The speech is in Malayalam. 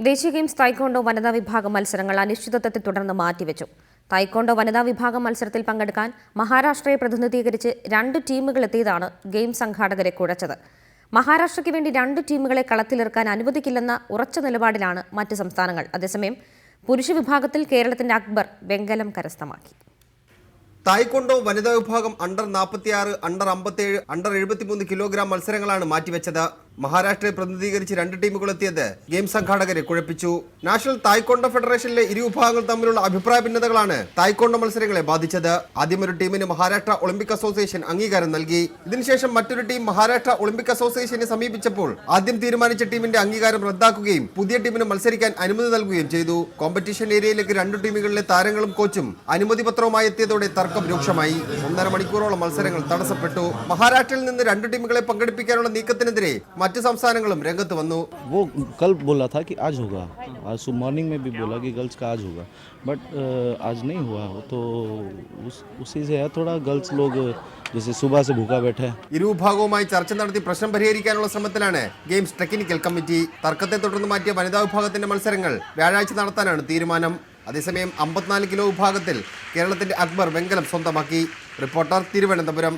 ദേശീയ ഗെയിംസ് തായ്ക്കൊണ്ടോ വനിതാ വിഭാഗം മത്സരങ്ങൾ അനിശ്ചിതത്വത്തെ തുടർന്ന് മാറ്റിവെച്ചു. തായ്ക്കൊണ്ടോ വനിതാ വിഭാഗം മത്സരത്തിൽ പങ്കെടുക്കാൻ മഹാരാഷ്ട്രയെ പ്രതിനിധീകരിച്ച് 2 ടീമുകൾ എത്തിയതാണ് ഗെയിംസ് സംഘാടകരെ കുഴച്ചത്. മഹാരാഷ്ട്രയ്ക്ക് വേണ്ടി 2 ടീമുകളെ കളത്തിലിറക്കാൻ അനുവദിക്കില്ലെന്ന ഉറച്ച നിലപാടിലാണ് മറ്റ് സംസ്ഥാനങ്ങൾ. അതേസമയം പുരുഷ വിഭാഗത്തിൽ കേരളത്തിന്റെ അക്ബർ വെങ്കലം കരസ്ഥമാക്കി. തായ്ക്കൊണ്ടോ വനിതാ വിഭാഗം അണ്ടർ 46, അണ്ടർ 57, അണ്ടർ 73 കിലോഗ്രാം മത്സരങ്ങളാണ് മാറ്റിവെച്ചത്. മഹാരാഷ്ട്രയെ പ്രതിനിധീകരിച്ച് 2 ടീമുകൾ എത്തിയത് ഗെയിംസ് സംഘാടകരെ കുഴപ്പിച്ചു. നാഷണൽ തായ്ക്കൊണ്ടോ ഫെഡറേഷനിലെ ഇരു വിഭാഗങ്ങൾ തമ്മിലുള്ള അഭിപ്രായ ഭിന്നതകളാണ് തായ്ക്കൊണ്ടോ മത്സരങ്ങളെ ബാധിച്ചത്. ആദ്യം ഒരു ടീമിന് മഹാരാഷ്ട്ര ഒളിമ്പിക് അസോസിയേഷൻ അംഗീകാരം നൽകി. ഇതിനുശേഷം മറ്റൊരു ടീം മഹാരാഷ്ട്ര ഒളിമ്പിക് അസോസിയേഷനെ സമീപിച്ചപ്പോൾ ആദ്യം തീരുമാനിച്ച ടീമിന്റെ അംഗീകാരം റദ്ദാക്കുകയും പുതിയ ടീമിന് മത്സരിക്കാൻ അനുമതി നൽകുകയും ചെയ്തു. കോമ്പറ്റീഷൻ ഏരിയയിലേക്ക് 2 ടീമുകളിലെ താരങ്ങളും കോച്ചും അനുമതി പത്രവുമായി എത്തിയതോടെ തർക്കം രൂക്ഷമായി. 1.5 മണിക്കൂറോളം മത്സരങ്ങൾ തടസ്സപ്പെട്ടു. മഹാരാഷ്ട്രയിൽ നിന്ന് 2 ടീമുകളെ പങ്കെടുപ്പിക്കാനുള്ള നീക്കത്തിനെതിരെ മറ്റ് സംസ്ഥാനങ്ങളും രംഗത്ത് വന്നു. वो कल बोला था कि आज होगा, आज मॉर्निंग में भी बोला कि गर्ल्स का आज होगा, बट आज नहीं हुआ. तो उसी से है थोड़ा गर्ल्स लोग जैसे सुबह से भूखा बैठे. ഇരുവിഭാഗവുമായി ചർച്ച നടത്തി പ്രശ്നം പരിഹരിക്കാനുള്ള ശ്രമത്തിലാണ് ഗെയിംസ് ടെക്നിക്കൽ കമ്മിറ്റി. തർക്കത്തെ തുടർന്ന് മാറ്റിയ വനിതാ വിഭാഗത്തിന്റെ മത്സരങ്ങൾ വ്യാഴാഴ്ച നടത്താനാണ് തീരുമാനം. അതേസമയം 54 കിലോ വിഭാഗത്തിൽ കേരളത്തിന്റെ അക്ബർ വെങ്കലം സ്വന്തമാക്കി. റിപ്പോർട്ടർ, തിരുവനന്തപുരം.